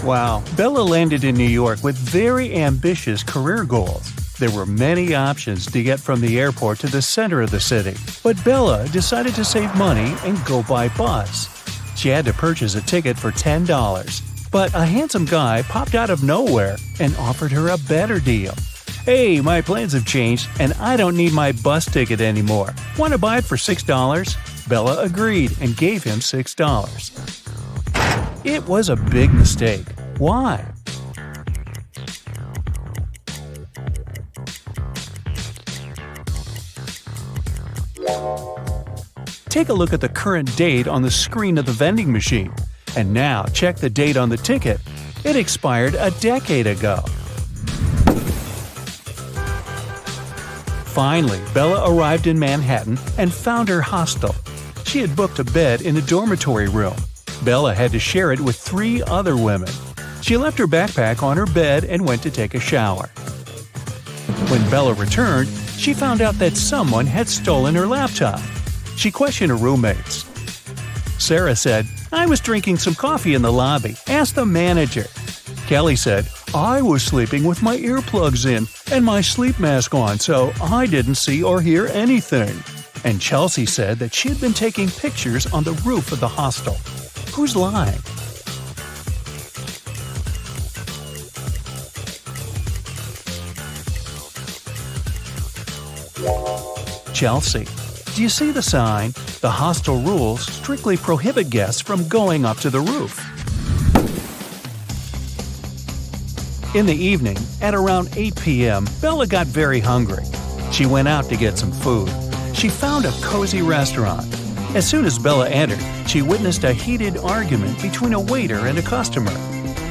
Wow, Bella landed in New York with very ambitious career goals. There were many options to get from the airport to the center of the city, but Bella decided to save money and go by bus. She had to purchase a ticket for $10, but a handsome guy popped out of nowhere and offered her a better deal. "Hey, my plans have changed and I don't need my bus ticket anymore. Want to buy it for $6? Bella agreed and gave him $6. It was a big mistake. Why? Take a look at the current date on the screen of the vending machine. And now check the date on the ticket. It expired a decade ago. Finally, Bella arrived in Manhattan and found her hostel. She had booked a bed in a dormitory room. Bella had to share it with 3 other women. She left her backpack on her bed and went to take a shower. When Bella returned, she found out that someone had stolen her laptop. She questioned her roommates. Sarah said, "I was drinking some coffee in the lobby. Ask the manager." Kelly said, "I was sleeping with my earplugs in and my sleep mask on, so I didn't see or hear anything." And Chelsea said that she had been taking pictures on the roof of the hostel. Who's lying? Chelsea. Do you see the sign? The hostel rules strictly prohibit guests from going up to the roof. In the evening, at around 8 p.m., Bella got very hungry. She went out to get some food. She found a cozy restaurant. As soon as Bella entered, she witnessed a heated argument between a waiter and a customer.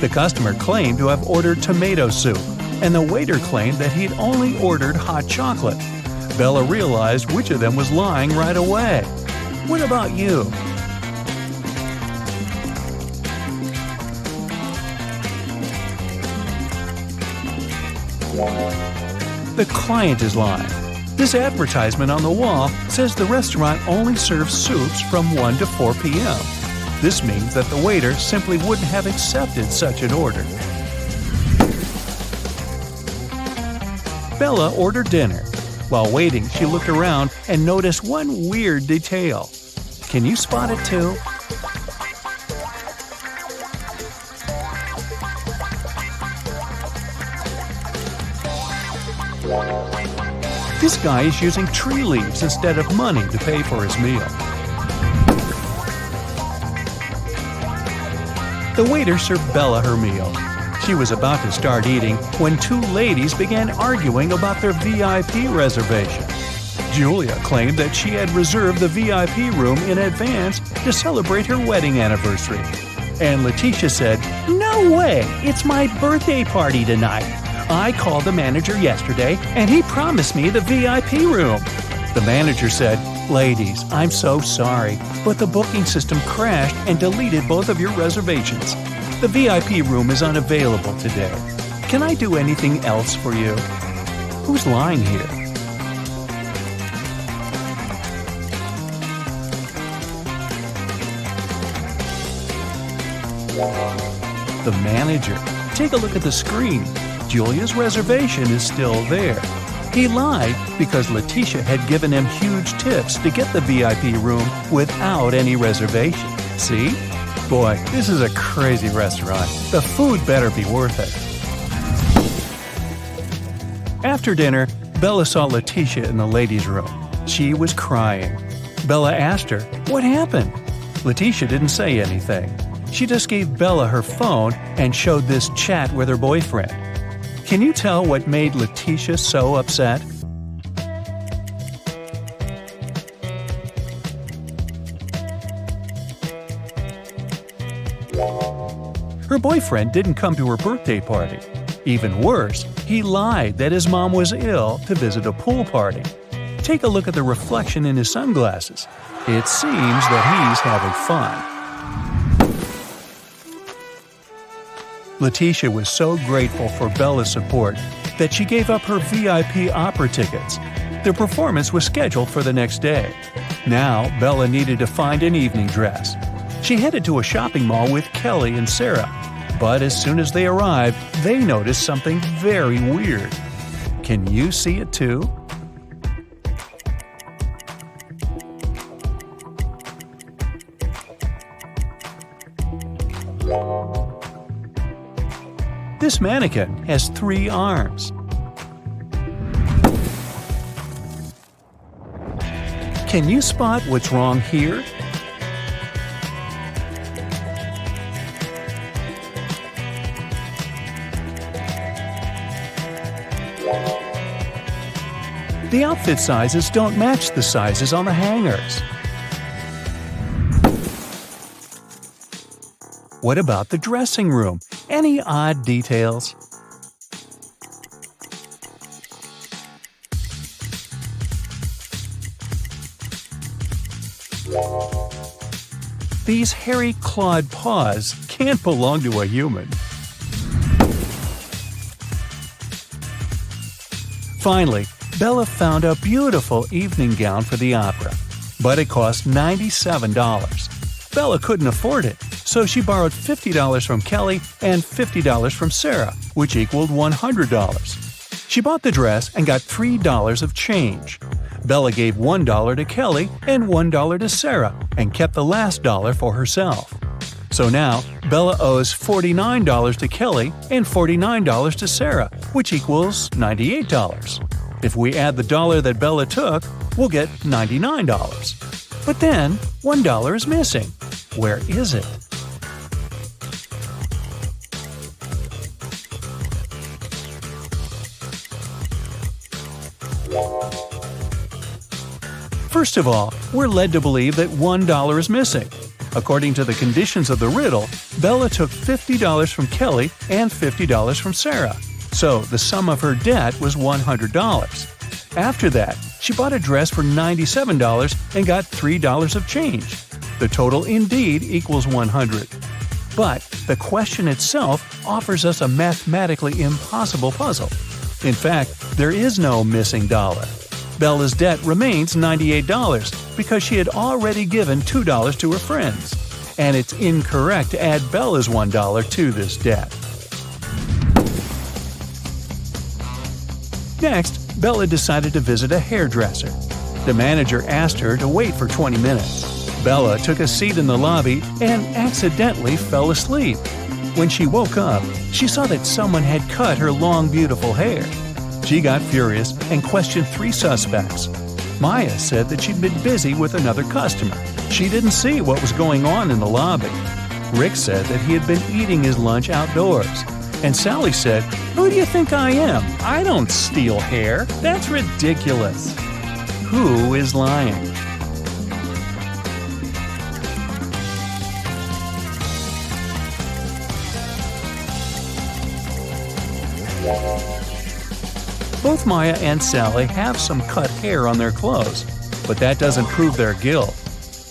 The customer claimed to have ordered tomato soup, and the waiter claimed that he'd only ordered hot chocolate. Bella realized which of them was lying right away. What about you? The client is lying. This advertisement on the wall says the restaurant only serves soups from 1 to 4 p.m. This means that the waiter simply wouldn't have accepted such an order. Bella ordered dinner. While waiting, she looked around and noticed one weird detail. Can you spot it too? This guy is using tree leaves instead of money to pay for his meal. The waiter served Bella her meal. She was about to start eating when 2 ladies began arguing about their VIP reservation. Julia claimed that she had reserved the VIP room in advance to celebrate her wedding anniversary. And Letitia said, "No way! It's my birthday party tonight. I called the manager yesterday and he promised me the VIP room." The manager said, "Ladies, I'm so sorry, but the booking system crashed and deleted both of your reservations. The VIP room is unavailable today. Can I do anything else for you?" Who's lying here? The manager. Take a look at the screen. Julia's reservation is still there. He lied because Letitia had given him huge tips to get the VIP room without any reservation. See? Boy, this is a crazy restaurant. The food better be worth it. After dinner, Bella saw Letitia in the ladies' room. She was crying. Bella asked her, "What happened?" Letitia didn't say anything. She just gave Bella her phone and showed this chat with her boyfriend. Can you tell what made Letitia so upset? Her boyfriend didn't come to her birthday party. Even worse, he lied that his mom was ill to visit a pool party. Take a look at the reflection in his sunglasses. It seems that he's having fun. Letitia was so grateful for Bella's support that she gave up her VIP opera tickets. The performance was scheduled for the next day. Now, Bella needed to find an evening dress. She headed to a shopping mall with Kelly and Sarah. But as soon as they arrived, they noticed something very weird. Can you see it too? This mannequin has 3 arms. Can you spot what's wrong here? The outfit sizes don't match the sizes on the hangers. What about the dressing room? Any odd details? These hairy clawed paws can't belong to a human. Finally, Bella found a beautiful evening gown for the opera, but it cost $97. Bella couldn't afford it, so she borrowed $50 from Kelly and $50 from Sarah, which equaled $100. She bought the dress and got $3 of change. Bella gave $1 to Kelly and $1 to Sarah and kept the last dollar for herself. So now, Bella owes $49 to Kelly and $49 to Sarah, which equals $98. If we add the dollar that Bella took, we'll get $99. But then, $1 is missing. Where is it? First of all, we're led to believe that $1 is missing. According to the conditions of the riddle, Bella took $50 from Kelly and $50 from Sarah. So the sum of her debt was $100. After that, she bought a dress for $97 and got $3 of change. The total indeed equals $100. But the question itself offers us a mathematically impossible puzzle. In fact, there is no missing dollar. Bella's debt remains $98 because she had already given $2 to her friends. And it's incorrect to add Bella's $1 to this debt. Next, Bella decided to visit a hairdresser. The manager asked her to wait for 20 minutes. Bella took a seat in the lobby and accidentally fell asleep. When she woke up, she saw that someone had cut her long, beautiful hair. She got furious and questioned 3 suspects. Maya said that she'd been busy with another customer. She didn't see what was going on in the lobby. Rick said that he had been eating his lunch outdoors. And Sally said, "Who do you think I am? I don't steal hair. That's ridiculous." Who is lying? Both Maya and Sally have some cut hair on their clothes, but that doesn't prove their guilt.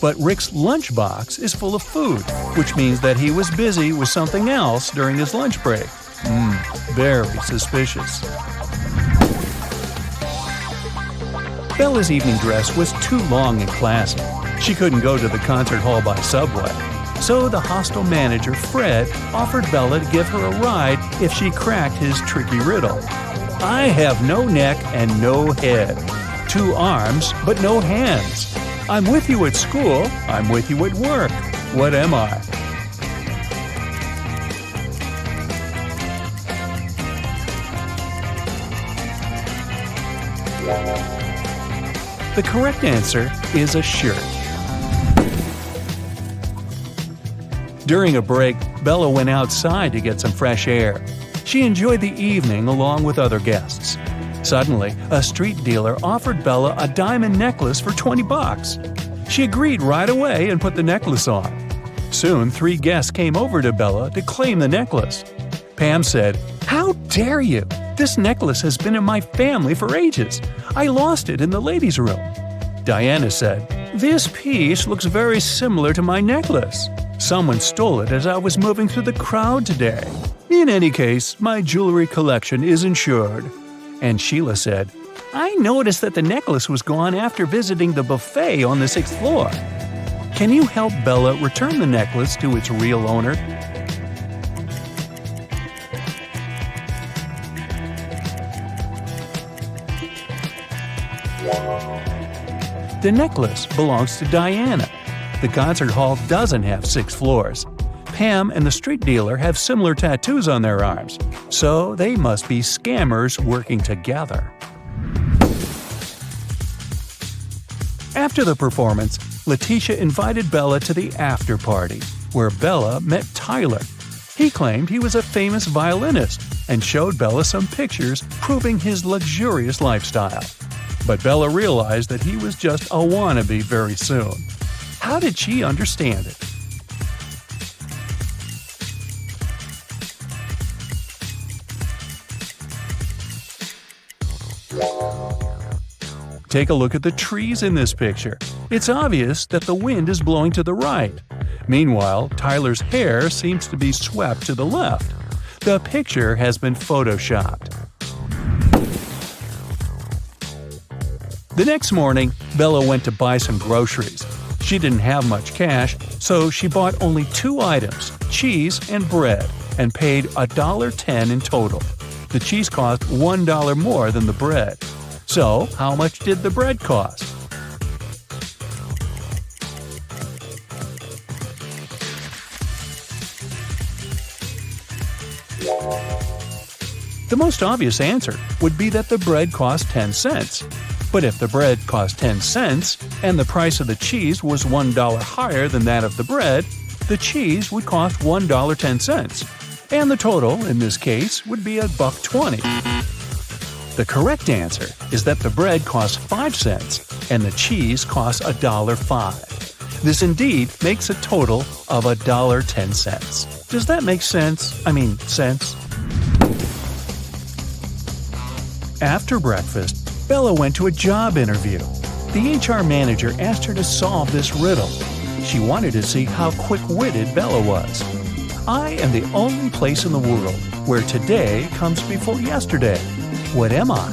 But Rick's lunchbox is full of food, which means that he was busy with something else during his lunch break. Very suspicious. Bella's evening dress was too long and classy. She couldn't go to the concert hall by subway. So the hostel manager, Fred, offered Bella to give her a ride if she cracked his tricky riddle. I have no neck and no head. 2 arms, but no hands. I'm with you at school, I'm with you at work. What am I? The correct answer is a shirt. During a break, Bella went outside to get some fresh air. She enjoyed the evening along with other guests. Suddenly, a street dealer offered Bella a diamond necklace for $20. She agreed right away and put the necklace on. Soon, 3 guests came over to Bella to claim the necklace. Pam said, "How dare you? This necklace has been in my family for ages. I lost it in the ladies' room." Diana said, "This piece looks very similar to my necklace. Someone stole it as I was moving through the crowd today. In any case, my jewelry collection is insured." And Sheila said, "I noticed that the necklace was gone after visiting the buffet on the 6th floor. Can you help Bella return the necklace to its real owner?" The necklace belongs to Diana. The concert hall doesn't have 6 floors. Pam and the street dealer have similar tattoos on their arms, so they must be scammers working together. After the performance, Letitia invited Bella to the after party, where Bella met Tyler. He claimed he was a famous violinist and showed Bella some pictures proving his luxurious lifestyle. But Bella realized that he was just a wannabe very soon. How did she understand it? Take a look at the trees in this picture. It's obvious that the wind is blowing to the right. Meanwhile, Tyler's hair seems to be swept to the left. The picture has been photoshopped. The next morning, Bella went to buy some groceries. She didn't have much cash, so she bought only 2 items, cheese and bread, and paid $1.10 in total. The cheese cost $1 more than the bread. So, how much did the bread cost? The most obvious answer would be that the bread cost 10 cents. But if the bread cost 10 cents and the price of the cheese was $1 higher than that of the bread, the cheese would cost $1.10, and the total, in this case, would be $1.20. The correct answer is that the bread costs 5 cents and the cheese costs $1.05. This indeed makes a total of $1.10. Does that make sense? Sense? After breakfast, Bella went to a job interview. The HR manager asked her to solve this riddle. She wanted to see how quick-witted Bella was. I am the only place in the world where today comes before yesterday. What am I?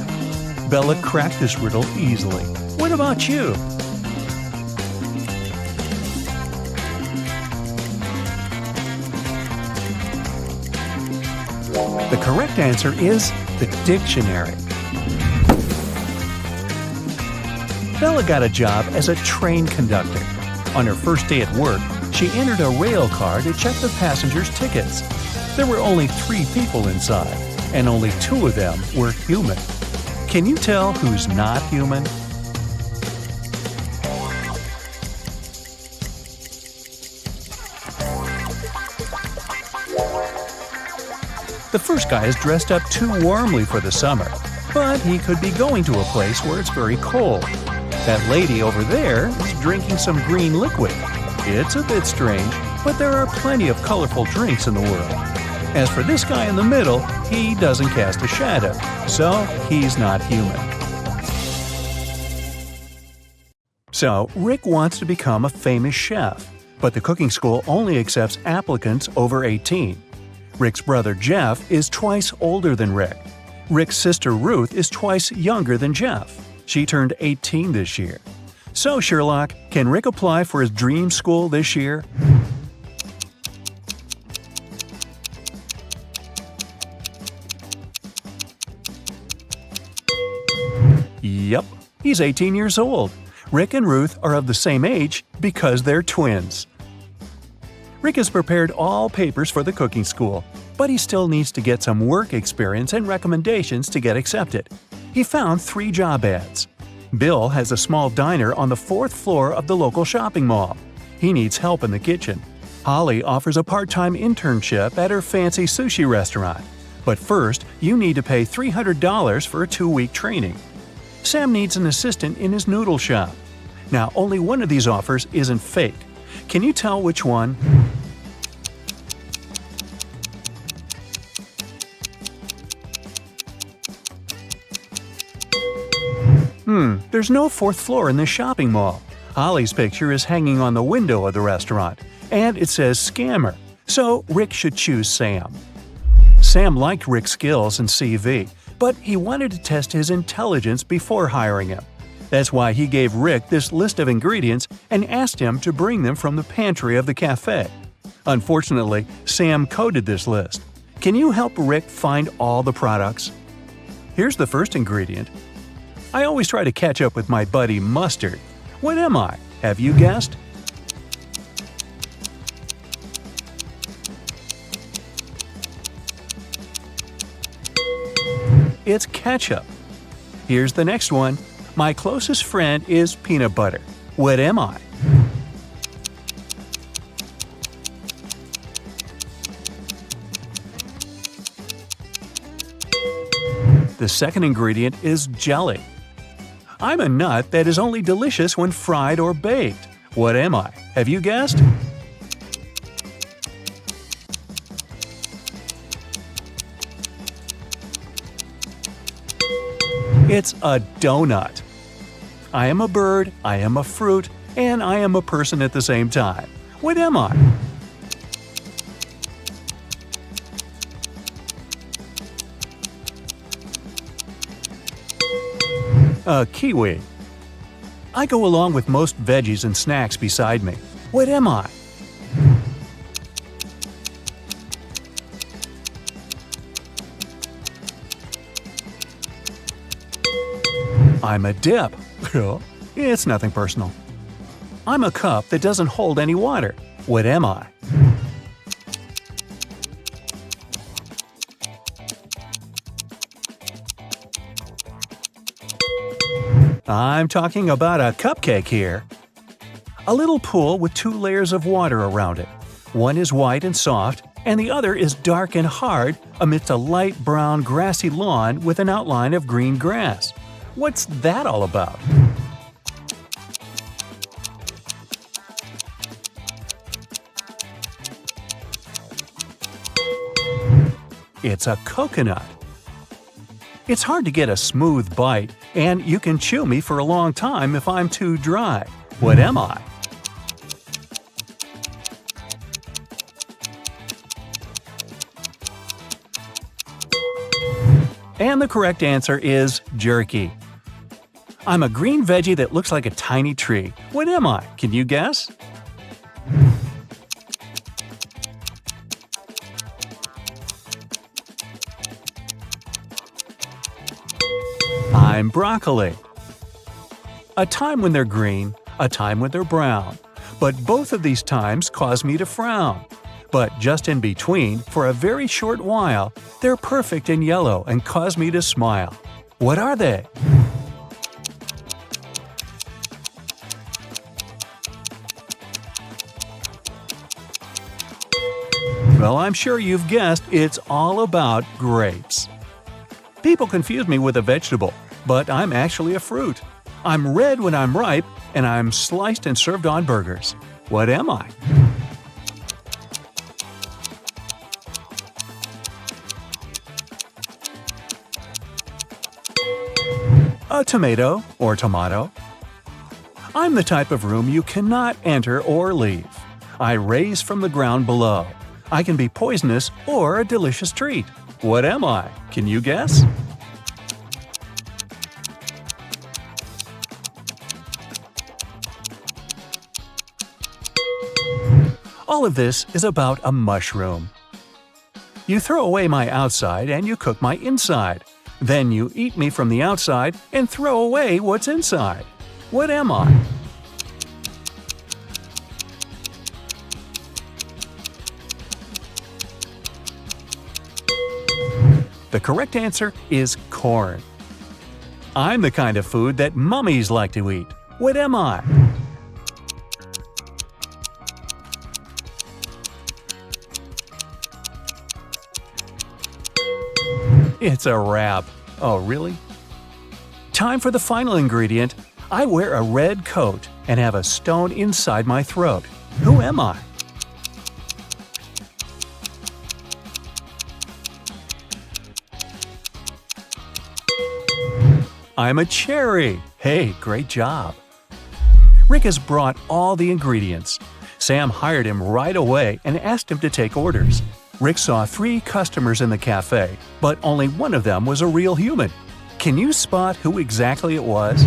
Bella cracked this riddle easily. What about you? The correct answer is the dictionary. Bella got a job as a train conductor. On her first day at work, she entered a rail car to check the passengers' tickets. There were only 3 people inside, and only 2 of them were human. Can you tell who's not human? The first guy is dressed up too warmly for the summer, but he could be going to a place where it's very cold. That lady over there is drinking some green liquid. It's a bit strange, but there are plenty of colorful drinks in the world. As for this guy in the middle, he doesn't cast a shadow, so he's not human. So, Rick wants to become a famous chef, but the cooking school only accepts applicants over 18. Rick's brother Jeff is twice older than Rick. Rick's sister Ruth is twice younger than Jeff. She turned 18 this year. So, Sherlock, can Rick apply for his dream school this year? Yep, he's 18 years old. Rick and Ruth are of the same age because they're twins. Rick has prepared all papers for the cooking school, but he still needs to get some work experience and recommendations to get accepted. He found 3 job ads. Bill has a small diner on the 4th floor of the local shopping mall. He needs help in the kitchen. Holly offers a part-time internship at her fancy sushi restaurant. But first, you need to pay $300 for a 2-week training. Sam needs an assistant in his noodle shop. Now, only one of these offers isn't fake. Can you tell which one? There's no 4th floor in this shopping mall. Holly's picture is hanging on the window of the restaurant, and it says scammer, so Rick should choose Sam. Sam liked Rick's skills and CV, but he wanted to test his intelligence before hiring him. That's why he gave Rick this list of ingredients and asked him to bring them from the pantry of the cafe. Unfortunately, Sam coded this list. Can you help Rick find all the products? Here's the first ingredient. I always try to catch up with my buddy Mustard. What am I? Have you guessed? It's ketchup. Here's the next one. My closest friend is peanut butter. What am I? The second ingredient is jelly. I'm a nut that is only delicious when fried or baked. What am I? Have you guessed? It's a donut. I am a bird, I am a fruit, and I am a person at the same time. What am I? A kiwi. I go along with most veggies and snacks beside me. What am I? I'm a dip. It's nothing personal. I'm a cup that doesn't hold any water. What am I? I'm talking about a cupcake here. A little pool with 2 layers of water around it. One is white and soft, and the other is dark and hard amidst a light brown grassy lawn with an outline of green grass. What's that all about? It's a coconut. It's hard to get a smooth bite, and you can chew me for a long time if I'm too dry. What am I? And the correct answer is jerky. I'm a green veggie that looks like a tiny tree. What am I? Can you guess? I'm broccoli. A time when they're green, a time when they're brown. But both of these times cause me to frown. But just in between, for a very short while, they're perfect in yellow and cause me to smile. What are they? Well, I'm sure you've guessed it's all about grapes. People confuse me with a vegetable, but I'm actually a fruit. I'm red when I'm ripe, and I'm sliced and served on burgers. What am I? A tomato or tomato. I'm the type of room you cannot enter or leave. I raise from the ground below. I can be poisonous or a delicious treat. What am I? Can you guess? All of this is about a mushroom. You throw away my outside and you cook my inside. Then you eat me from the outside and throw away what's inside. What am I? The correct answer is corn. I'm the kind of food that mummies like to eat. What am I? It's a wrap. Oh, really? Time for the final ingredient. I wear a red coat and have a stone inside my throat. Who am I? I'm a cherry. Hey, great job. Rick has brought all the ingredients. Sam hired him right away and asked him to take orders. Rick saw 3 customers in the cafe, but only one of them was a real human. Can you spot who exactly it was?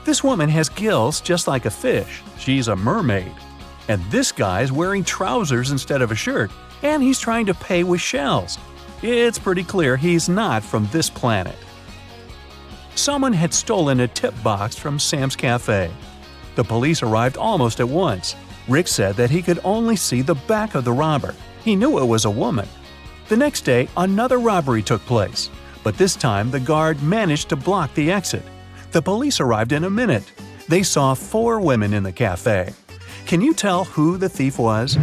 This woman has gills just like a fish. She's a mermaid. And this guy's wearing trousers instead of a shirt, and he's trying to pay with shells. It's pretty clear he's not from this planet. Someone had stolen a tip box from Sam's Café. The police arrived almost at once. Rick said that he could only see the back of the robber. He knew it was a woman. The next day, another robbery took place, but this time the guard managed to block the exit. The police arrived in a minute. They saw 4 women in the cafe. Can you tell who the thief was?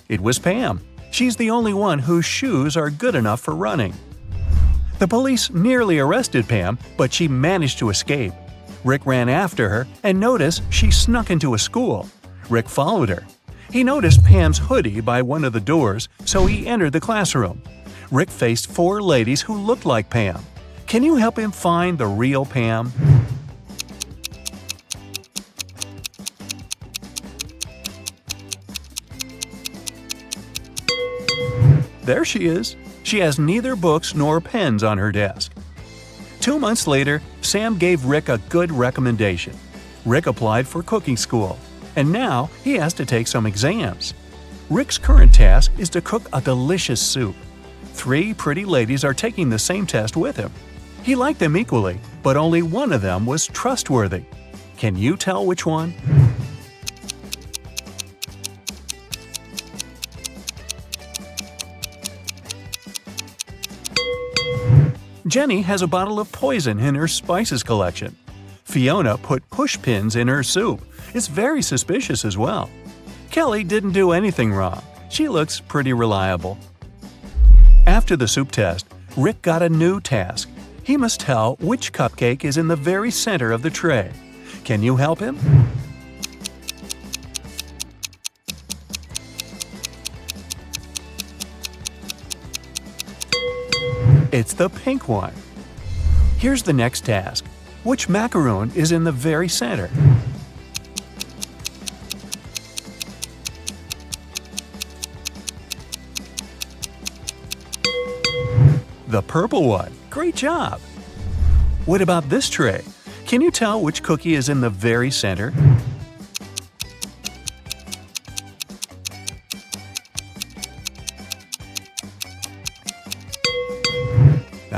It was Pam. She's the only one whose shoes are good enough for running. The police nearly arrested Pam, but she managed to escape. Rick ran after her and noticed she snuck into a school. Rick followed her. He noticed Pam's hoodie by one of the doors, so he entered the classroom. Rick faced 4 ladies who looked like Pam. Can you help him find the real Pam? There she is. She has neither books nor pens on her desk. 2 months later, Sam gave Rick a good recommendation. Rick applied for cooking school, and now he has to take some exams. Rick's current task is to cook a delicious soup. 3 pretty ladies are taking the same test with him. He liked them equally, but only one of them was trustworthy. Can you tell which one? Jenny has a bottle of poison in her spices collection. Fiona put push pins in her soup. It's very suspicious as well. Kelly didn't do anything wrong. She looks pretty reliable. After the soup test, Rick got a new task. He must tell which cupcake is in the very center of the tray. Can you help him? It's the pink one. Here's the next task. Which macaroon is in the very center? The purple one. Great job! What about this tray? Can you tell which cookie is in the very center?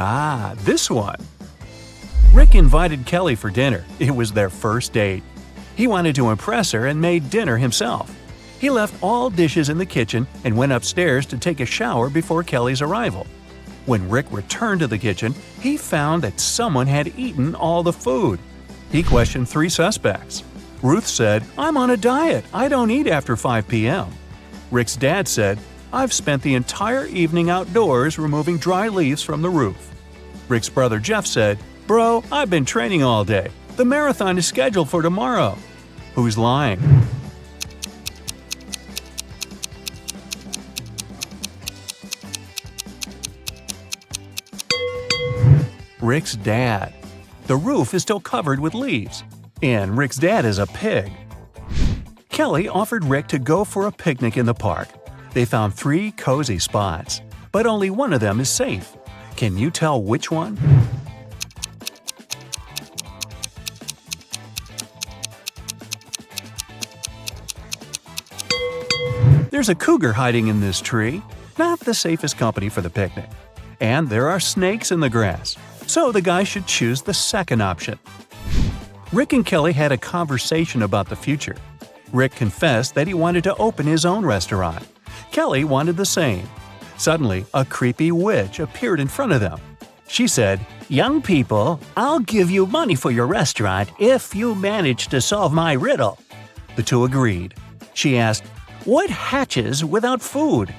Ah, this one! Rick invited Kelly for dinner. It was their first date. He wanted to impress her and made dinner himself. He left all dishes in the kitchen and went upstairs to take a shower before Kelly's arrival. When Rick returned to the kitchen, he found that someone had eaten all the food. He questioned 3 suspects. Ruth said, "I'm on a diet. I don't eat after 5 p.m." Rick's dad said, "I've spent the entire evening outdoors removing dry leaves from the roof." Rick's brother Jeff said, "Bro, I've been training all day. The marathon is scheduled for tomorrow." Who's lying? Rick's dad. The roof is still covered with leaves, and Rick's dad is a pig. Kelly offered Rick to go for a picnic in the park. They found 3 cozy spots, but only one of them is safe. Can you tell which one? There's a cougar hiding in this tree. Not the safest company for the picnic. And there are snakes in the grass. So the guy should choose the second option. Rick and Kelly had a conversation about the future. Rick confessed that he wanted to open his own restaurant. Kelly wanted the same. Suddenly, a creepy witch appeared in front of them. She said, "Young people, I'll give you money for your restaurant if you manage to solve my riddle." The 2 agreed. She asked, "What hatches without food?"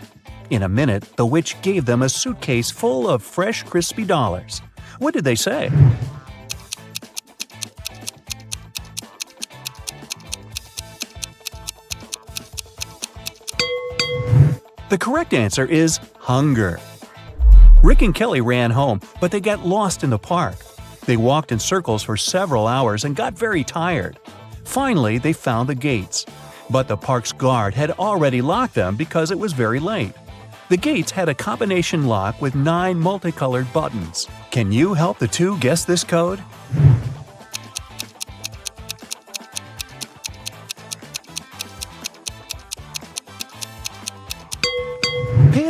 In a minute, the witch gave them a suitcase full of fresh, crispy dollars. What did they say? The correct answer is hunger. Rick and Kelly ran home, but they got lost in the park. They walked in circles for several hours and got very tired. Finally, they found the gates. But the park's guard had already locked them because it was very late. The gates had a combination lock with 9 multicolored buttons. Can you help the 2 guess this code?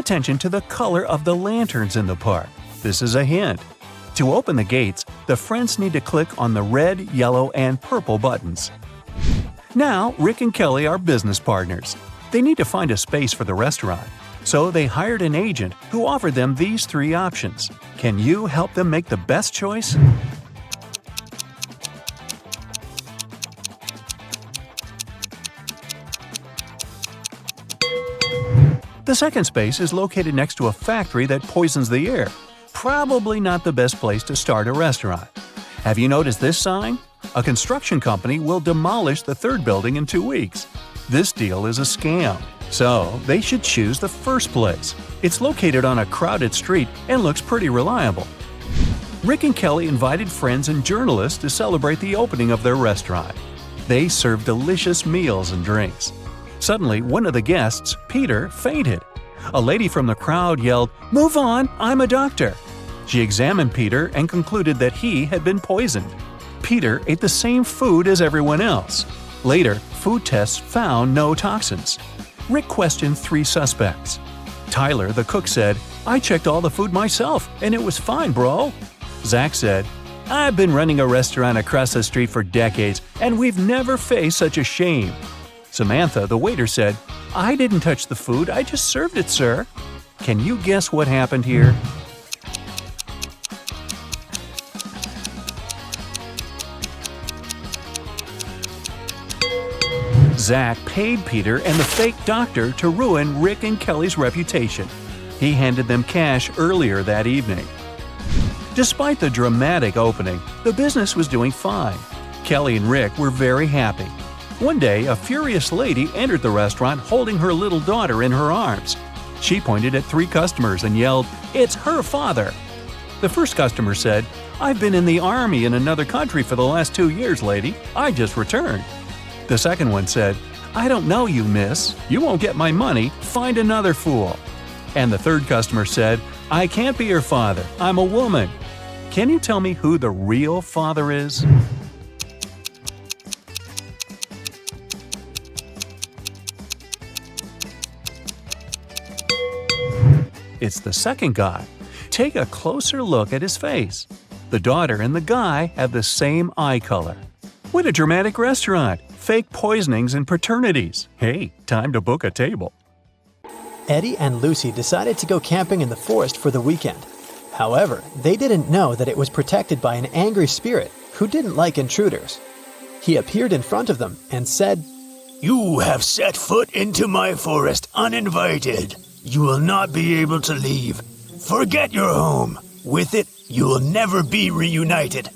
attention to the color of the lanterns in the park. This is a hint. To open the gates, the friends need to click on the red, yellow, and purple buttons. Now, Rick and Kelly are business partners. They need to find a space for the restaurant, so they hired an agent who offered them these 3 options. Can you help them make the best choice? The second space is located next to a factory that poisons the air. Probably not the best place to start a restaurant. Have you noticed this sign? A construction company will demolish the 3rd building in 2 weeks. This deal is a scam, so they should choose the first place. It's located on a crowded street and looks pretty reliable. Rick and Kelly invited friends and journalists to celebrate the opening of their restaurant. They served delicious meals and drinks. Suddenly, one of the guests, Peter, fainted. A lady from the crowd yelled, "Move on, I'm a doctor." She examined Peter and concluded that he had been poisoned. Peter ate the same food as everyone else. Later, food tests found no toxins. Rick questioned 3 suspects. Tyler, the cook, said, "I checked all the food myself, and it was fine, bro." Zach said, "I've been running a restaurant across the street for decades, and we've never faced such a shame." Samantha, the waiter, said, "I didn't touch the food, I just served it, sir." Can you guess what happened here? Zach paid Peter and the fake doctor to ruin Rick and Kelly's reputation. He handed them cash earlier that evening. Despite the dramatic opening, the business was doing fine. Kelly and Rick were very happy. One day, a furious lady entered the restaurant holding her little daughter in her arms. She pointed at 3 customers and yelled, "It's her father!" The first customer said, "I've been in the army in another country for the last 2 years, lady. I just returned." The second one said, "I don't know you, miss. You won't get my money. Find another fool." And the third customer said, "I can't be your father. I'm a woman." Can you tell me who the real father is? It's the second guy. Take a closer look at his face. The daughter and the guy have the same eye color. What a dramatic restaurant! Fake poisonings and paternities. Hey, time to book a table. Eddie and Lucy decided to go camping in the forest for the weekend. However, they didn't know that it was protected by an angry spirit who didn't like intruders. He appeared in front of them and said, "You have set foot into my forest uninvited. You will not be able to leave. Forget your home. With it, you will never be reunited."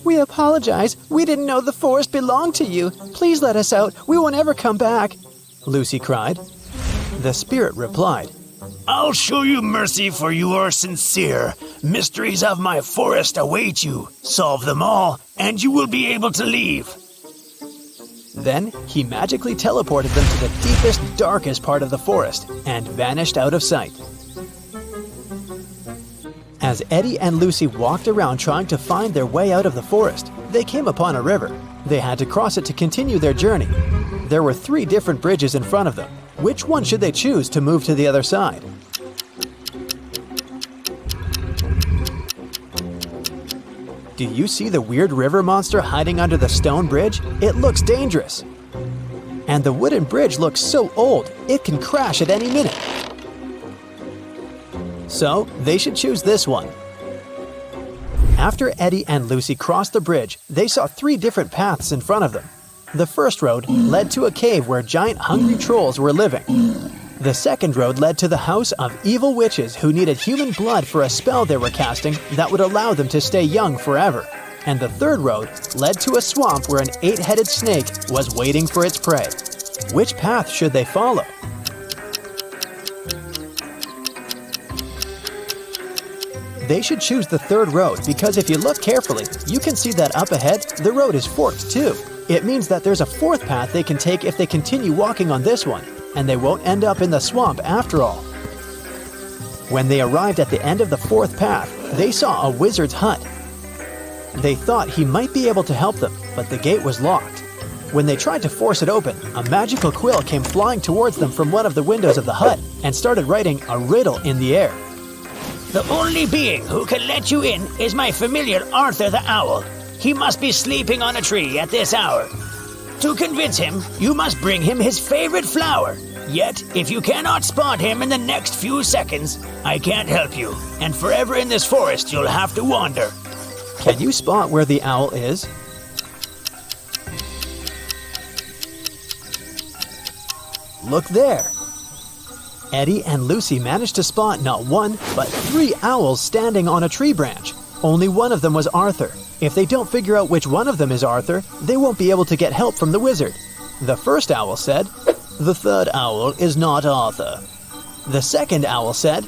"We apologize. We didn't know the forest belonged to you. Please let us out. We won't ever come back," Lucy cried. The spirit replied, "I'll show you mercy, for you are sincere. Mysteries of my forest await you. Solve them all, and you will be able to leave." Then he magically teleported them to the deepest, darkest part of the forest and vanished out of sight. As Eddie and Lucy walked around trying to find their way out of the forest, they came upon a river. They had to cross it to continue their journey. There were 3 different bridges in front of them. Which one should they choose to move to the other side? Do you see the weird river monster hiding under the stone bridge? It looks dangerous. And the wooden bridge looks so old, it can crash at any minute. So, they should choose this one. After Eddie and Lucy crossed the bridge, they saw 3 different paths in front of them. The first road led to a cave where giant hungry trolls were living. The second road led to the house of evil witches who needed human blood for a spell they were casting that would allow them to stay young forever. And the third road led to a swamp where an 8-headed snake was waiting for its prey. Which path should they follow? They should choose the third road because if you look carefully, you can see that up ahead, the road is forked too. It means that there's a 4th path they can take if they continue walking on this one, and they won't end up in the swamp after all. When they arrived at the end of the 4th path, they saw a wizard's hut. They thought he might be able to help them, but the gate was locked. When they tried to force it open, a magical quill came flying towards them from one of the windows of the hut and started writing a riddle in the air. The only being who can let you in is my familiar Arthur the Owl. He must be sleeping on a tree at this hour. To convince him, you must bring him his favorite flower. Yet, if you cannot spot him in the next few seconds, I can't help you, and forever in this forest you'll have to wander. Can you spot where the owl is? Look there! Eddie and Lucy managed to spot not one, but 3 owls standing on a tree branch. Only one of them was Arthur. If they don't figure out which one of them is Arthur, they won't be able to get help from the wizard. The first owl said, "The third owl is not Arthur." The second owl said,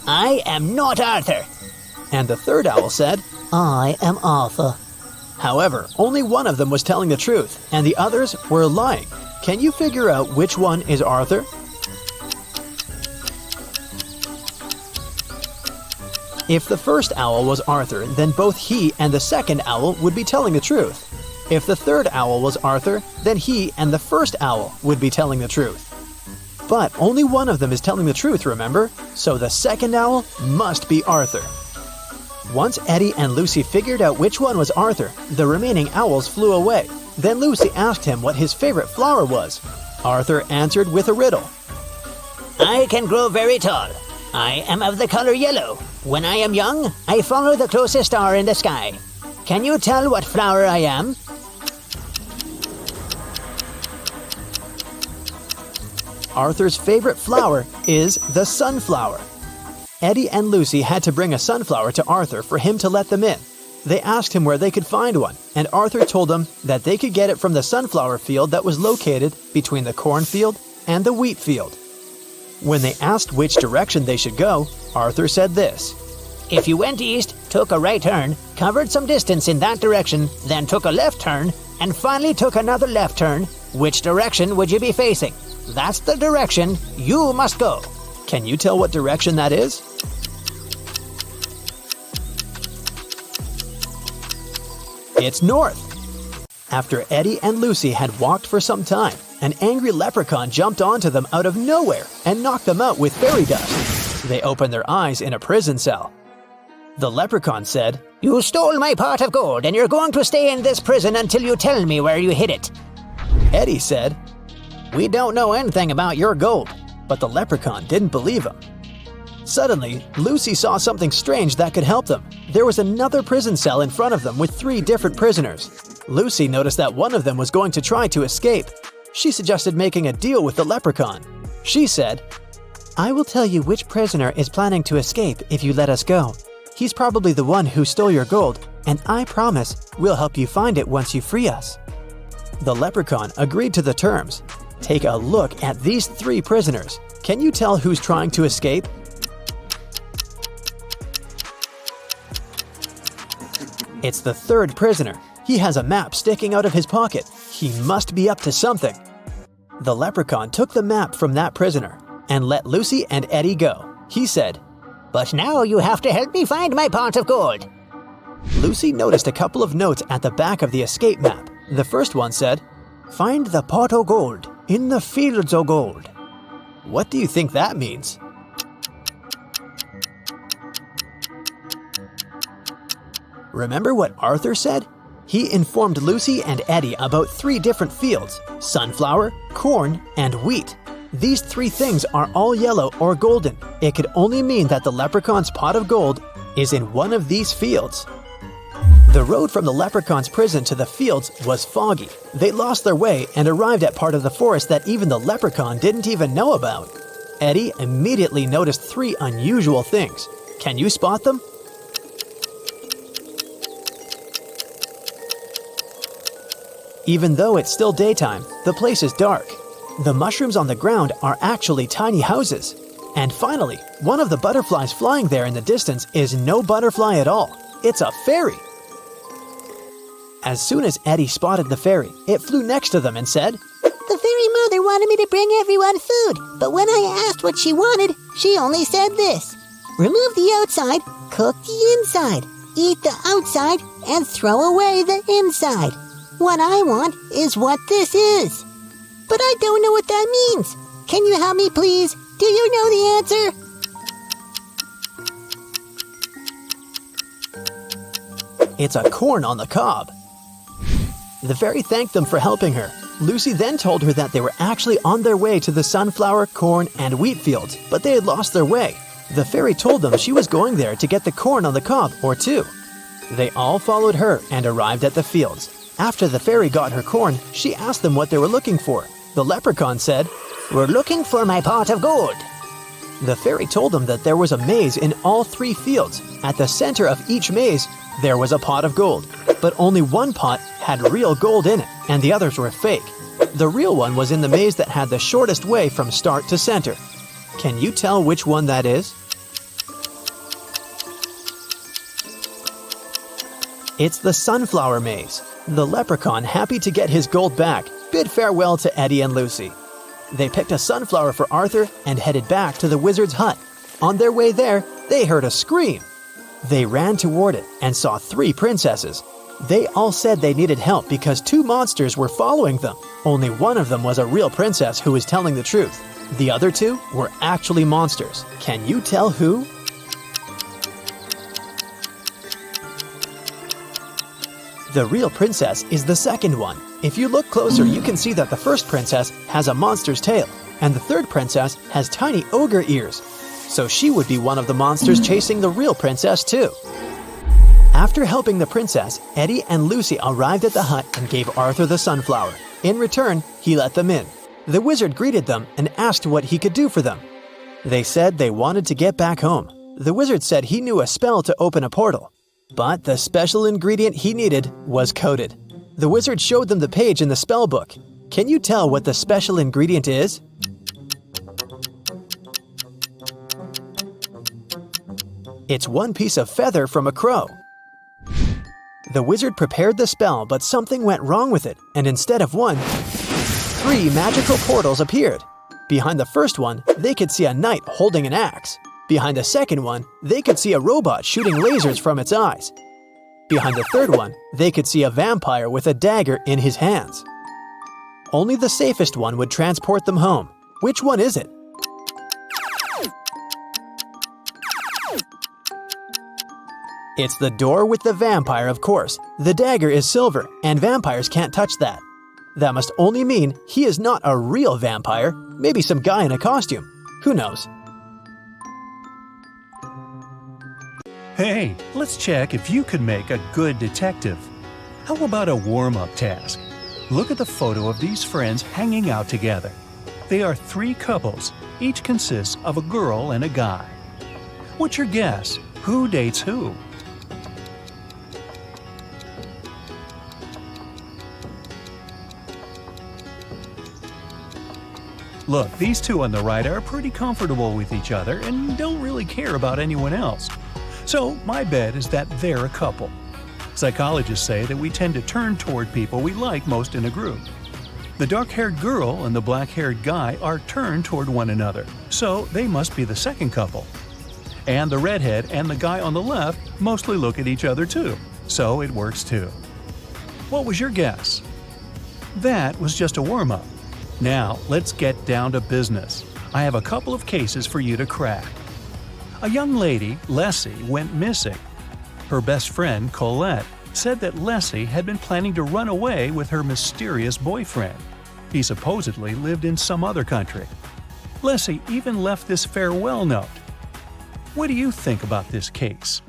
I am not Arthur. and the third owl said, I am Arthur. However, only one of them was telling the truth, and the others were lying. Can you figure out which one is Arthur? If the first owl was Arthur, then both he and the second owl would be telling the truth. If the third owl was Arthur, then he and the first owl would be telling the truth. But only one of them is telling the truth, remember? So the second owl must be Arthur. Once Eddie and Lucy figured out which one was Arthur, the remaining owls flew away. Then Lucy asked him what his favorite flower was. Arthur answered with a riddle. I can grow very tall. I am of the color yellow. When I am young, I follow the closest star in the sky. Can you tell what flower I am? Arthur's favorite flower is the sunflower. Eddie and Lucy had to bring a sunflower to Arthur for him to let them in. They asked him where they could find one, and Arthur told them that they could get it from the sunflower field that was located between the cornfield and the wheat field. When they asked which direction they should go, Arthur said this. If you went east, took a right turn, covered some distance in that direction, then took a left turn, and finally took another left turn, which direction would you be facing? That's the direction you must go. Can you tell what direction that is? It's north. After Eddie and Lucy had walked for some time, an angry leprechaun jumped onto them out of nowhere and knocked them out with fairy dust. They opened their eyes in a prison cell. The leprechaun said, You stole my pot of gold and you're going to stay in this prison until you tell me where you hid it. Eddie said, We don't know anything about your gold, but the leprechaun didn't believe him. Suddenly, Lucy saw something strange that could help them. There was another prison cell in front of them with 3 different prisoners. Lucy noticed that one of them was going to try to escape. She suggested making a deal with the leprechaun. She said, I will tell you which prisoner is planning to escape if you let us go. He's probably the one who stole your gold, and I promise we'll help you find it once you free us. The leprechaun agreed to the terms. Take a look at these 3 prisoners. Can you tell who's trying to escape? It's the 3rd prisoner. He has a map sticking out of his pocket. He must be up to something. The leprechaun took the map from that prisoner and let Lucy and Eddie go. He said, But now you have to help me find my pot of gold. Lucy noticed a couple of notes at the back of the escape map. The first one said, Find the pot o' gold in the fields o' gold. What do you think that means? Remember what Arthur said? He informed Lucy and Eddie about 3 different fields: sunflower, corn, and wheat. These 3 things are all yellow or golden. It could only mean that the leprechaun's pot of gold is in one of these fields. The road from the leprechaun's prison to the fields was foggy. They lost their way and arrived at part of the forest that even the leprechaun didn't even know about. Eddie immediately noticed 3 unusual things. Can you spot them? Even though it's still daytime, the place is dark. The mushrooms on the ground are actually tiny houses. And finally, one of the butterflies flying there in the distance is no butterfly at all. It's a fairy. As soon as Eddie spotted the fairy, it flew next to them and said, The fairy mother wanted me to bring everyone food, but when I asked what she wanted, she only said this. Remove the outside, cook the inside, eat the outside, and throw away the inside. What I want is what this is. But I don't know what that means. Can you help me, please? Do you know the answer? It's a corn on the cob. The fairy thanked them for helping her. Lucy then told her that they were actually on their way to the sunflower, corn, and wheat fields, but they had lost their way. The fairy told them she was going there to get the corn on the cob or two. They all followed her and arrived at the fields. After the fairy got her corn, she asked them what they were looking for. The leprechaun said, "We're looking for my pot of gold." The fairy told them that there was a maze in all 3 fields. At the center of each maze, there was a pot of gold, but only one pot had real gold in it, and the others were fake. The real one was in the maze that had the shortest way from start to center. Can you tell which one that is? It's the sunflower maze. The leprechaun, happy to get his gold back, bid farewell to Eddie and Lucy. They picked a sunflower for Arthur and headed back to the wizard's hut. On their way there, they heard a scream. They ran toward it and saw 3 princesses. They all said they needed help because 2 monsters were following them. Only one of them was a real princess who was telling the truth. The other 2 were actually monsters. Can you tell who? The real princess is the second one. If you look closer, you can see that the first princess has a monster's tail, and the third princess has tiny ogre ears. So she would be one of the monsters chasing the real princess too. After helping the princess, Eddie and Lucy arrived at the hut and gave Arthur the sunflower. In return, he let them in. The wizard greeted them and asked what he could do for them. They said they wanted to get back home. The wizard said he knew a spell to open a portal, but the special ingredient he needed was coded. The wizard showed them the page in the spell book. Can you tell what the special ingredient is? It's one piece of feather from a crow. The wizard prepared the spell, but something went wrong with it, and instead of 1, 3 magical portals appeared. Behind the first one, they could see a knight holding an axe. Behind the second one, they could see a robot shooting lasers from its eyes. Behind the third one, they could see a vampire with a dagger in his hands. Only the safest one would transport them home. Which one is it? It's the door with the vampire, of course. The dagger is silver, and vampires can't touch that. That must only mean he is not a real vampire, maybe some guy in a costume. Who knows? Hey, let's check if you could make a good detective. How about a warm-up task? Look at the photo of these friends hanging out together. They are 3 couples. Each consists of a girl and a guy. What's your guess? Who dates who? Look, these 2 on the right are pretty comfortable with each other and don't really care about anyone else. So my bet is that they're a couple. Psychologists say that we tend to turn toward people we like most in a group. The dark-haired girl and the black-haired guy are turned toward one another, so they must be the second couple. And the redhead and the guy on the left mostly look at each other too, so it works too. What was your guess? That was just a warm-up. Now, let's get down to business. I have a couple of cases for you to crack. A young lady, Leslie, went missing. Her best friend, Colette, said that Leslie had been planning to run away with her mysterious boyfriend. He supposedly lived in some other country. Leslie even left this farewell note. What do you think about this case?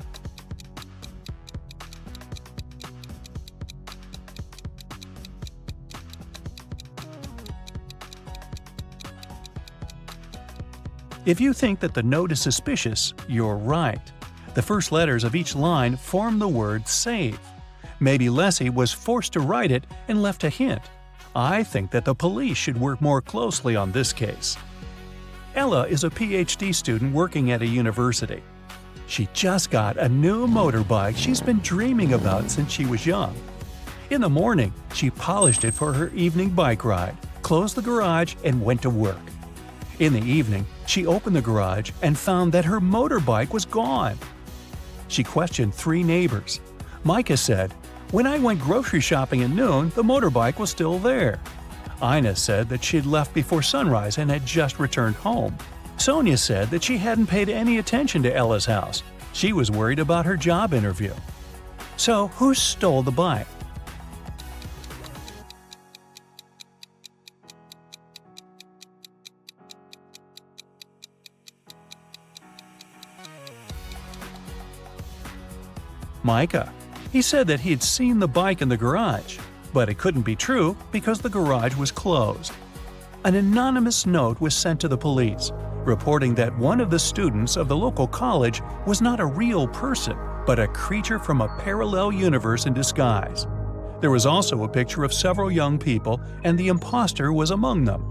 If you think that the note is suspicious, you're right. The first letters of each line form the word save. Maybe Leslie was forced to write it and left a hint. I think that the police should work more closely on this case. Ella is a PhD student working at a university. She just got a new motorbike she's been dreaming about since she was young. In the morning, she polished it for her evening bike ride, closed the garage, and went to work. In the evening, she opened the garage and found that her motorbike was gone. She questioned 3 neighbors. Micah said, When I went grocery shopping at noon, the motorbike was still there. Ina said that she'd left before sunrise and had just returned home. Sonia said that she hadn't paid any attention to Ella's house. She was worried about her job interview. So, who stole the bike? Micah. He said that he'd seen the bike in the garage, but it couldn't be true because the garage was closed. An anonymous note was sent to the police, reporting that one of the students of the local college was not a real person, but a creature from a parallel universe in disguise. There was also a picture of several young people, and the imposter was among them.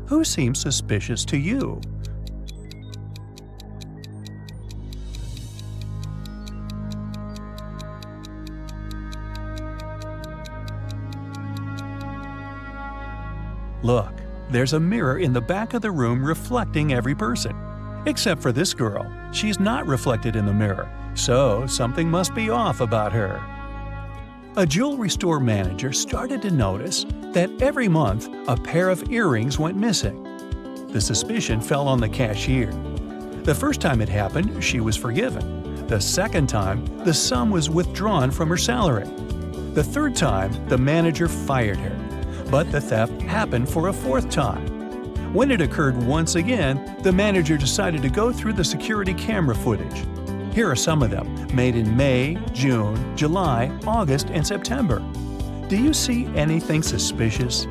Who seems suspicious to you? Look, there's a mirror in the back of the room reflecting every person. Except for this girl. She's not reflected in the mirror, so something must be off about her. A jewelry store manager started to notice that every month a pair of earrings went missing. The suspicion fell on the cashier. The first time it happened, she was forgiven. The second time, the sum was withdrawn from her salary. The third time, the manager fired her. But the theft happened for a fourth time. When it occurred once again, the manager decided to go through the security camera footage. Here are some of them, made in May, June, July, August, and September. Do you see anything suspicious?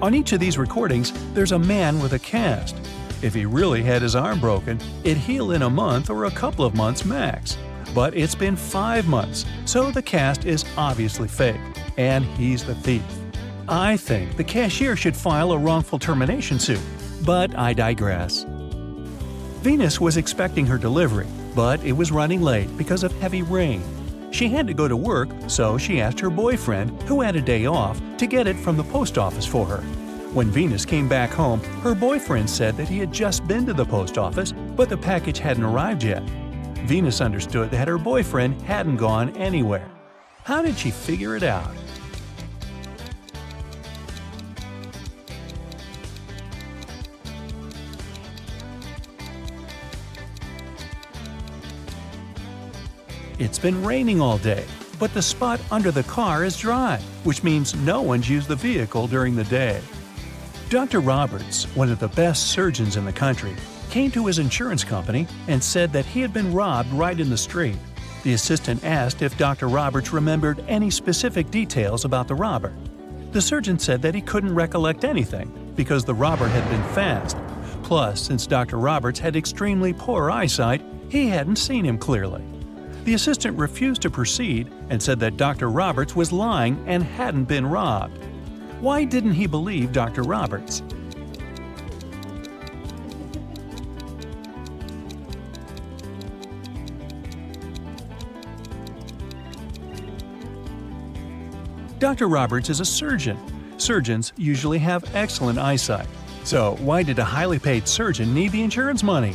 On each of these recordings, there's a man with a cast. If he really had his arm broken, it'd heal in a month or a couple of months max. But it's been 5 months, so the cast is obviously fake, and he's the thief. I think the cashier should file a wrongful termination suit, but I digress. Venus was expecting her delivery, but it was running late because of heavy rain. She had to go to work, so she asked her boyfriend, who had a day off, to get it from the post office for her. When Venus came back home, her boyfriend said that he had just been to the post office, but the package hadn't arrived yet. Venus understood that her boyfriend hadn't gone anywhere. How did she figure it out? It's been raining all day, but the spot under the car is dry, which means no one's used the vehicle during the day. Dr. Roberts, one of the best surgeons in the country, came to his insurance company and said that he had been robbed right in the street. The assistant asked if Dr. Roberts remembered any specific details about the robber. The surgeon said that he couldn't recollect anything because the robber had been fast. Plus, since Dr. Roberts had extremely poor eyesight, he hadn't seen him clearly. The assistant refused to proceed and said that Dr. Roberts was lying and hadn't been robbed. Why didn't he believe Dr. Roberts? Dr. Roberts is a surgeon. Surgeons usually have excellent eyesight. So why did a highly paid surgeon need the insurance money?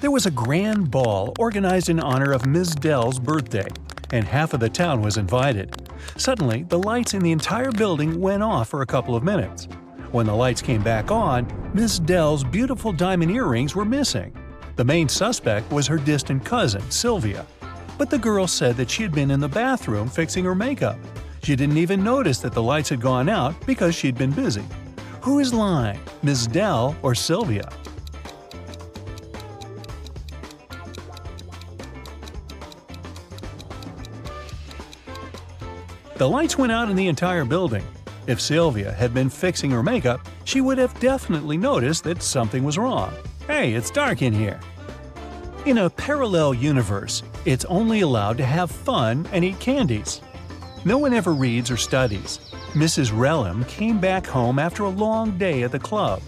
There was a grand ball organized in honor of Ms. Dell's birthday, and half of the town was invited. Suddenly, the lights in the entire building went off for a couple of minutes. When the lights came back on, Ms. Dell's beautiful diamond earrings were missing. The main suspect was her distant cousin, Sylvia. But the girl said that she had been in the bathroom fixing her makeup. She didn't even notice that the lights had gone out because she'd been busy. Who is lying, Ms. Dell or Sylvia? The lights went out in the entire building. If Sylvia had been fixing her makeup, she would have definitely noticed that something was wrong. Hey, it's dark in here. In a parallel universe, it's only allowed to have fun and eat candies. No one ever reads or studies. Mrs. Relham came back home after a long day at the club.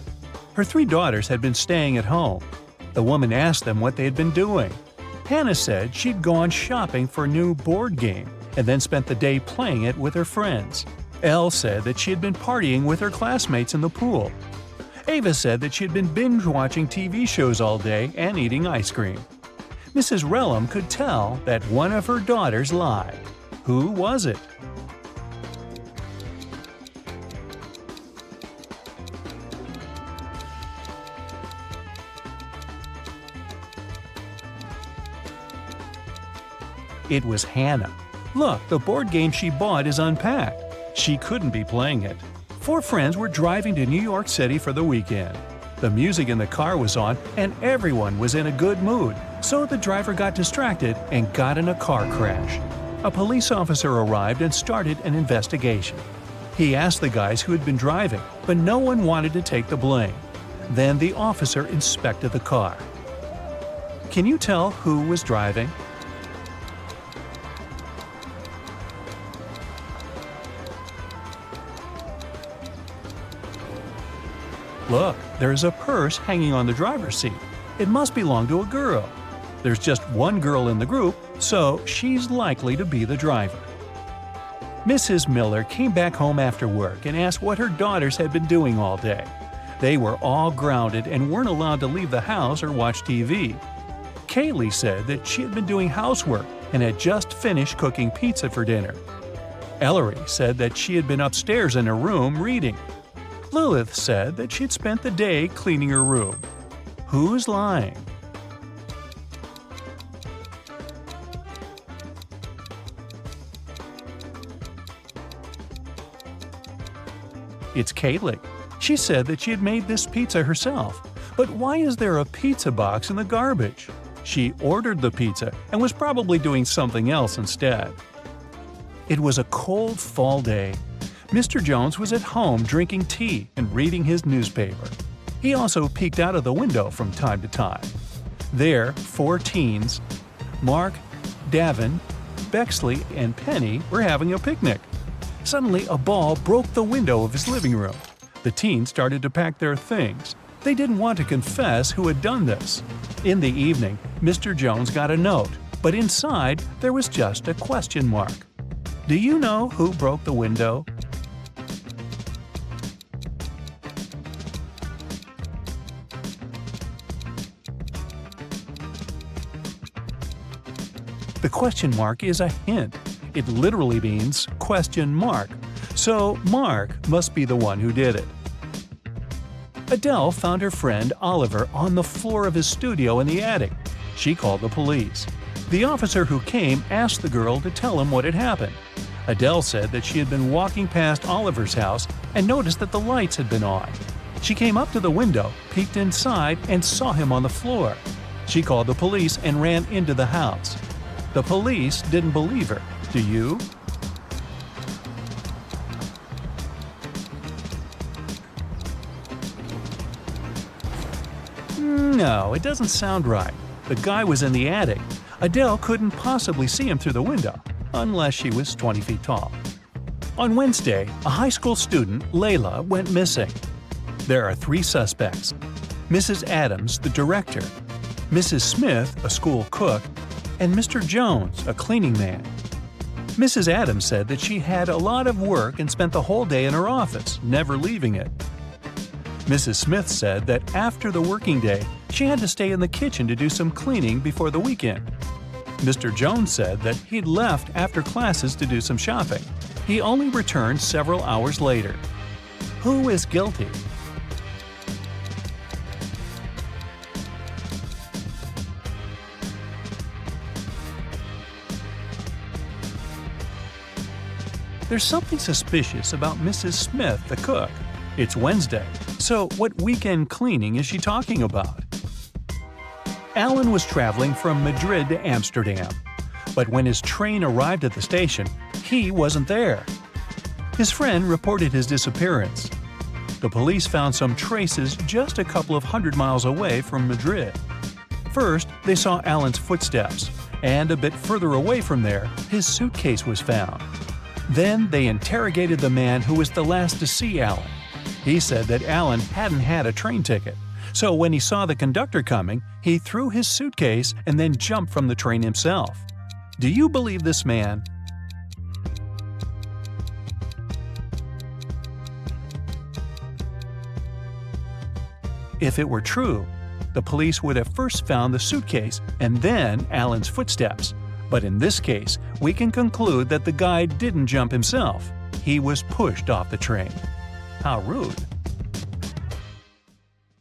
Her 3 daughters had been staying at home. The woman asked them what they had been doing. Hannah said she'd gone shopping for a new board game and then spent the day playing it with her friends. Elle said that she had been partying with her classmates in the pool. Ava said that she had been binge-watching TV shows all day and eating ice cream. Mrs. Relham could tell that one of her daughters lied. Who was it? It was Hannah. Look, the board game she bought is unpacked. She couldn't be playing it. 4 friends were driving to New York City for the weekend. The music in the car was on and everyone was in a good mood, so the driver got distracted and got in a car crash. A police officer arrived and started an investigation. He asked the guys who had been driving, but no one wanted to take the blame. Then the officer inspected the car. Can you tell who was driving? Look, there's a purse hanging on the driver's seat. It must belong to a girl. There's just one girl in the group, so she's likely to be the driver. Mrs. Miller came back home after work and asked what her daughters had been doing all day. They were all grounded and weren't allowed to leave the house or watch TV. Kaylee said that she had been doing housework and had just finished cooking pizza for dinner. Ellery said that she had been upstairs in her room reading. Lilith said that she'd spent the day cleaning her room. Who's lying? It's Kaylee. She said that she had made this pizza herself. But why is there a pizza box in the garbage? She ordered the pizza and was probably doing something else instead. It was a cold fall day. Mr. Jones was at home drinking tea and reading his newspaper. He also peeked out of the window from time to time. There, 4 teens, Mark, Davin, Bexley, and Penny, were having a picnic. Suddenly, a ball broke the window of his living room. The teens started to pack their things. They didn't want to confess who had done this. In the evening, Mr. Jones got a note, but inside there was just a question mark. Do you know who broke the window? The question mark is a hint. It literally means question mark. So Mark must be the one who did it. Adele found her friend Oliver on the floor of his studio in the attic. She called the police. The officer who came asked the girl to tell him what had happened. Adele said that she had been walking past Oliver's house and noticed that the lights had been on. She came up to the window, peeked inside, and saw him on the floor. She called the police and ran into the house. The police didn't believe her. Do you? No, it doesn't sound right. The guy was in the attic. Adele couldn't possibly see him through the window, unless she was 20 feet tall. On Wednesday, a high school student, Layla, went missing. There are 3 suspects: Mrs. Adams, the director, Mrs. Smith, a school cook, and Mr. Jones, a cleaning man. Mrs. Adams said that she had a lot of work and spent the whole day in her office, never leaving it. Mrs. Smith said that after the working day, she had to stay in the kitchen to do some cleaning before the weekend. Mr. Jones said that he'd left after classes to do some shopping. He only returned several hours later. Who is guilty? There's something suspicious about Mrs. Smith, the cook. It's Wednesday, so what weekend cleaning is she talking about? Alan was traveling from Madrid to Amsterdam, but when his train arrived at the station, he wasn't there. His friend reported his disappearance. The police found some traces just a couple of 100 miles away from Madrid. First, they saw Alan's footsteps, and a bit further away from there, his suitcase was found. Then they interrogated the man who was the last to see Alan. He said that Alan hadn't had a train ticket, so when he saw the conductor coming, he threw his suitcase and then jumped from the train himself. Do you believe this man? If it were true, the police would have first found the suitcase and then Alan's footsteps. But in this case, we can conclude that the guy didn't jump himself. He was pushed off the train. How rude.